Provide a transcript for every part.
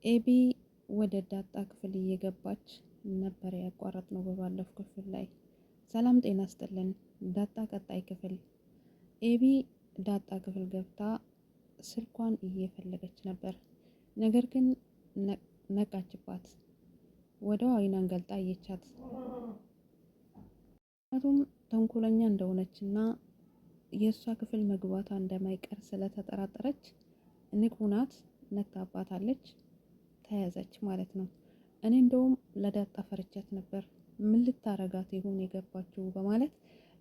ኤቢ ወደ ዳጣ ክፍል እየገባች ነበር ያቋረጥነው በባለፈው ክፍል ላይ። ሰላም ጤና ይስጥልን። ዳጣ ቀጣይ ክፍል። ኤቢ ዳጣ ክፍል ገብታ ስልኳን እየፈለገች ነበር። ነገር ግን ነቃችባት። ወዲያው አይኗን ገልጣ አየቻት። ምክንያቱም ተንኮለኛ እንደሆነችና የእሷ ክፍል መግባቷ እንደማይቀር ስለተጠራጠረች ንቁ ናት። ነቅታባታለች። ተያዘች ማለት ነው። እኔ እንደውም ለዳጣ ፈርቻት ነበር። ምን ልታረጋት ይሆን የገባችው በማለት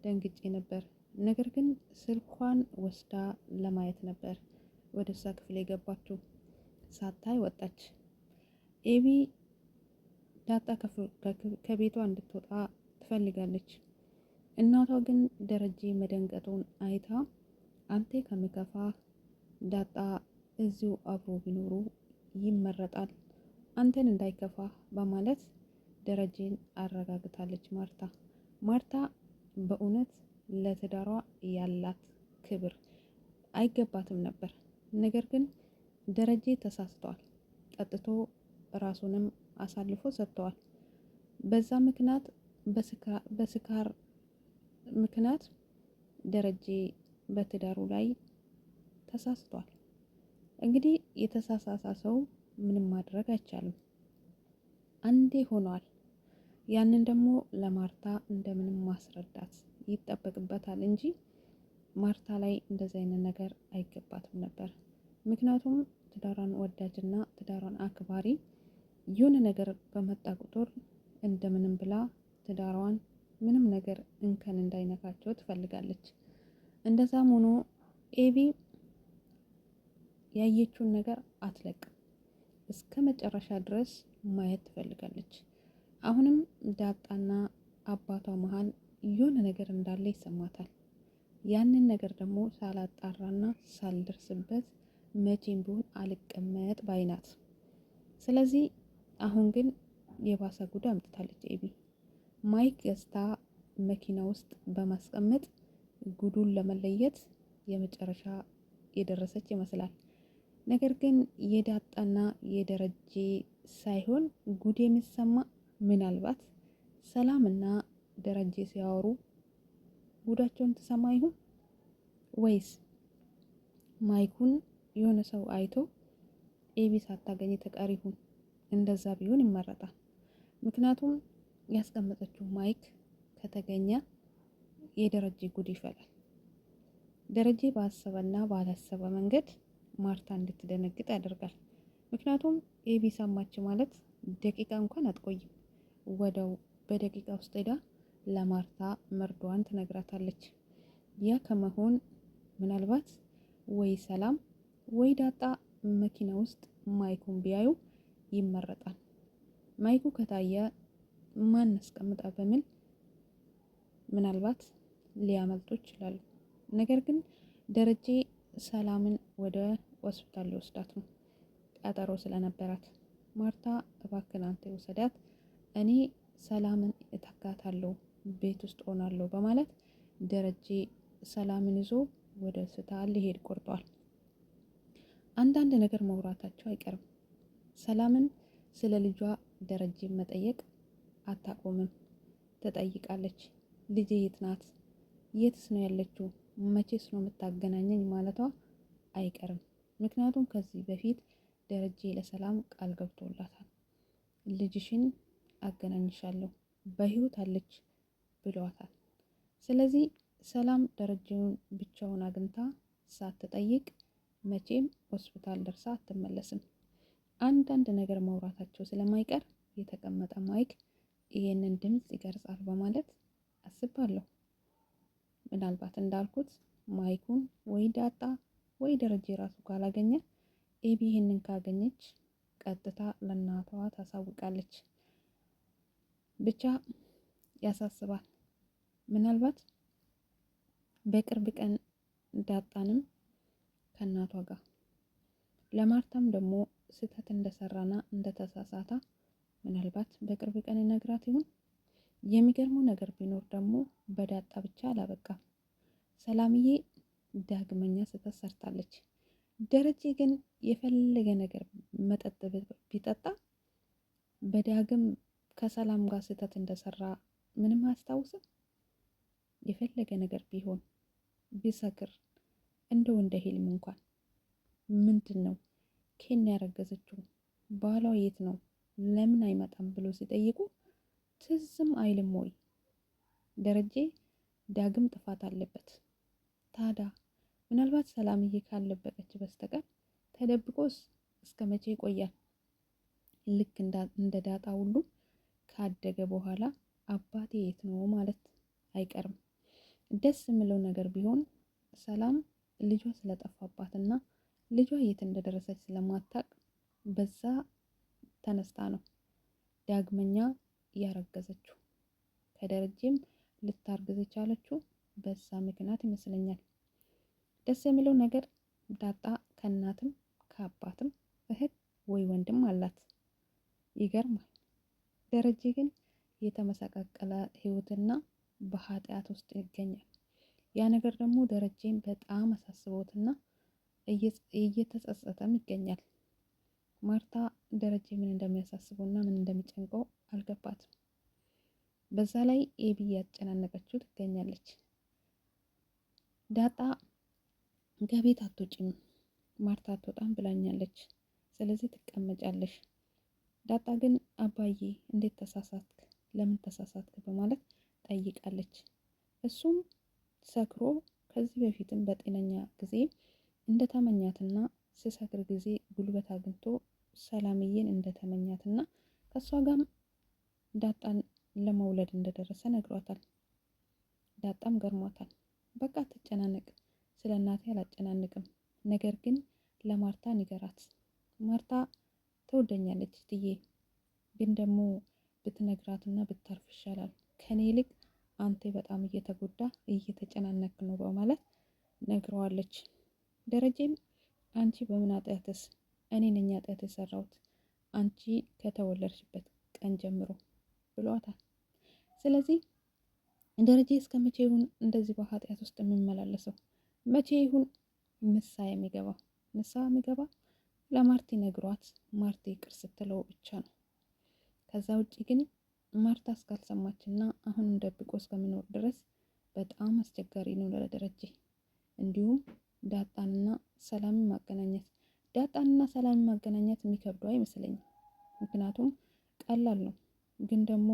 ደንግጬ ነበር። ነገር ግን ስልኳን ወስዳ ለማየት ነበር ወደ እሷ ክፍል የገባችው። ሳታይ ወጣች። ኤቢ ዳጣ ከቤቷ እንድትወጣ ትፈልጋለች። እናቷ ግን ደረጀ መደንገጡን አይታ አንተ ከሚከፋ ዳጣ እዚሁ አብሮ ቢኖሩ ይመረጣል፣ አንተን እንዳይከፋ በማለት ደረጀን አረጋግታለች። ማርታ በእውነት ለትዳሯ ያላት ክብር አይገባትም ነበር። ነገር ግን ደረጀ ተሳስተዋል። ጠጥቶ ራሱንም አሳልፎ ሰጥተዋል። በዛ ምክንያት በስካር ምክንያት ደረጀ በትዳሩ ላይ ተሳስቷል። እንግዲህ የተሳሳተ ሰው ምንም ማድረግ አይቻልም። አንዴ ሆኗል። ያንን ደግሞ ለማርታ እንደምንም ማስረዳት ይጠበቅበታል እንጂ ማርታ ላይ እንደዚህ አይነት ነገር አይገባትም ነበር። ምክንያቱም ትዳሯን ወዳጅና ትዳሯን አክባሪ የሆነ ነገር በመጣ ቁጥር እንደምንም ብላ ትዳሯን ምንም ነገር እንከን እንዳይነካቸው ትፈልጋለች። እንደዛም ሆኖ ኤቢ ያየችውን ነገር አትለቅም። እስከ መጨረሻ ድረስ ማየት ትፈልጋለች። አሁንም ዳጣና አባቷ መሀል የሆነ ነገር እንዳለ ይሰማታል። ያንን ነገር ደግሞ ሳላጣራና ሳልደርስበት መቼም ቢሆን አልቀመጥ ባይናት። ስለዚህ አሁን ግን የባሰ ጉድ አምጥታለች ኤቢ። ማይክ ገዝታ መኪና ውስጥ በማስቀመጥ ጉዱን ለመለየት የመጨረሻ የደረሰች ይመስላል። ነገር ግን የዳጣና የደረጀ ሳይሆን ጉድ የሚሰማ ምናልባት ሰላምና ደረጀ ሲያወሩ ጉዳቸውን ትሰማ ይሁን ወይስ ማይኩን የሆነ ሰው አይቶ ኤቢ ሳታገኝ ተቀር ይሁን? እንደዛ ቢሆን ይመረጣል። ምክንያቱም ያስቀመጠችው ማይክ ከተገኘ የደረጀ ጉድ ይፈላል። ደረጀ ባሰበና ባላሰበ መንገድ ማርታ እንድትደነግጥ ያደርጋል። ምክንያቱም ኤቢ ሰማች ማለት ደቂቃ እንኳን አትቆይም። ወደው በደቂቃ ውስጥ ሄዳ ለማርታ መርዷን ትነግራታለች። ያ ከመሆን ምናልባት ወይ ሰላም ወይ ዳጣ መኪና ውስጥ ማይኩን ቢያዩ ይመረጣል። ማይኩ ከታየ ማን አስቀምጣ በሚል ምናልባት ሊያመልጡ ይችላሉ። ነገር ግን ደረጀ ሰላምን ወደ ሆስፒታል ሊወስዳት ነው፣ ቀጠሮ ስለነበራት። ማርታ እባክን አንተ ወሰዳት፣ እኔ ሰላምን እተካታለሁ፣ ቤት ውስጥ ሆናለሁ በማለት ደረጀ ሰላምን ይዞ ወደ ሆስፒታል ሊሄድ ቆርጧል። አንዳንድ ነገር መውራታቸው አይቀርም። ሰላምን ስለ ልጇ ደረጀ መጠየቅ አታቆምም። ትጠይቃለች። ልጄ የት ናት? የትስ ነው ያለችው? መቼስ ነው የምታገናኘኝ ማለቷ አይቀርም። ምክንያቱም ከዚህ በፊት ደረጀ ለሰላም ቃል ገብቶላታል። ልጅሽን አገናኝሻለሁ፣ በህይወት አለች ብሏታል። ስለዚህ ሰላም ደረጀውን ብቻውን አግኝታ ሳትጠይቅ መቼም ሆስፒታል ደርሳ አትመለስም። አንዳንድ ነገር ማውራታቸው ስለማይቀር የተቀመጠ ማይክ ይሄንን ድምፅ ይቀርጻል በማለት አስባለሁ። ምናልባት እንዳልኩት ማይኩን ወይ ዳጣ ወይ ደረጀ ራሱ ካላገኘ ኤቢ ይሄንን ካገኘች ቀጥታ ለእናቷ ታሳውቃለች። ብቻ ያሳስባል። ምናልባት በቅርብ ቀን ዳጣንም ከእናቷ ጋር ለማርታም ደግሞ ስህተት እንደሰራና እንደተሳሳታ ምናልባት በቅርብ ቀን ነግራት ይሆን? የሚገርመው ነገር ቢኖር ደግሞ በዳጣ ብቻ አላበቃም። ሰላምዬ ዳግመኛ ስህተት ሰርታለች። ደረጀ ግን የፈለገ ነገር መጠጥ ቢጠጣ በዳግም ከሰላም ጋር ስህተት እንደሰራ ምንም አያስታውስም። የፈለገ ነገር ቢሆን ቢሰክር እንደው እንደ ሂልም እንኳን ምንድን ነው ኬን ያረገዘችው ባሏ የት ነው ለምን አይመጣም ብሎ ሲጠይቁ ትዝም አይልም ወይ? ደረጀ ዳግም ጥፋት አለበት። ታዳ ምናልባት ሰላምዬ ካልለበቀች በስተቀር ተደብቆስ እስከ መቼ ይቆያል? ልክ እንደ ዳጣ ሁሉ ካደገ በኋላ አባቴ የት ነው ማለት አይቀርም። ደስ የሚለው ነገር ቢሆን ሰላም ልጇ ስለጠፋባትና ልጇ የት እንደደረሰች ስለማታቅ በዛ ተነስታ ነው ዳግመኛ ያረገዘችው። ከደረጀም ልታርግዝ የቻለችው በዛ ምክንያት ይመስለኛል። ደስ የሚለው ነገር ዳጣ ከእናትም ከአባትም እህት ወይ ወንድም አላት። ይገርማል። ደረጀ ግን የተመሰቃቀለ ህይወትና በኃጢአት ውስጥ ይገኛል። ያ ነገር ደግሞ ደረጀን በጣም አሳስቦትና እየተጸጸተም ይገኛል። ማርታ ደረጀ ምን እንደሚያሳስበውና ምን እንደሚጨንቀው አልገባትም። በዛ ላይ ኤቢ ያጨናነቀችው ትገኛለች። ዳጣ ከቤት አትወጪም፣ ማርታ አትወጣም ብላኛለች፣ ስለዚህ ትቀመጫለሽ። ዳጣ ግን አባዬ እንዴት ተሳሳትክ? ለምን ተሳሳትክ? በማለት ጠይቃለች። እሱም ሰክሮ ከዚህ በፊትም በጤነኛ ጊዜ እንደተመኛትና ስሰክር ጊዜ ጉልበት አግኝቶ ሰላምዬን እንደተመኛትና ከእሷ ጋርም ዳጣን ለመውለድ እንደደረሰ ነግሯታል። ዳጣም ገርሟታል። በቃ ትጨናነቅ፣ ስለ እናቴ አላጨናንቅም፣ ነገር ግን ለማርታ ንገራት። ማርታ ትወደኛለች ትዬ፣ ግን ደግሞ ብትነግራትና ብታርፍ ይሻላል። ከኔ ይልቅ አንተ በጣም እየተጎዳ እየተጨናነክ ነው በማለት ነግረዋለች። ደረጀም አንቺ በምን ኃጢአትስ? እኔ ነኝ ኃጢአት የሰራሁት አንቺ ከተወለድሽበት ቀን ጀምሮ ብሏታል። ስለዚህ ደረጀ እስከ መቼ ይሁን እንደዚህ በኃጢአት ውስጥ የምመላለሰው? መቼ ይሁን ንስሐ የሚገባ? ንስሐ የሚገባ ለማርቲ ነግሯት ማርቲ ይቅር ስትለው ብቻ ነው። ከዛ ውጭ ግን ማርታ እስካልሰማችና አሁንም ደብቆ እስከሚኖር ድረስ በጣም አስቸጋሪ ነው ለደረጀ። እንዲሁም ዳጣንና ሰላምን ማገናኘት የሚከብደው አይመስለኝም። ምክንያቱም ቀላል ነው። ግን ደግሞ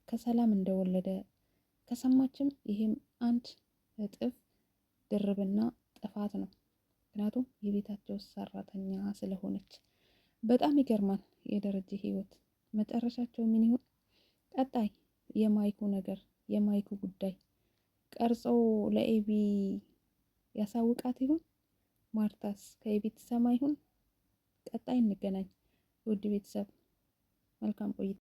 ከሰላም እንደወለደ ከሰማችም ይሄም አንድ እጥፍ ድርብና ጥፋት ነው። ምክንያቱም የቤታቸው ሰራተኛ ስለሆነች። በጣም ይገርማል የደረጀ ህይወት። መጨረሻቸው ምን ይሁን? ቀጣይ የማይኩ ጉዳይ ቀርጸው ለኤቢ ያሳውቃት ይሁን? ማርታስ ከኤቢ ትሰማ ይሁን? ቀጣይ እንገናኝ። ውድ ቤተሰብ መልካም ቆይታ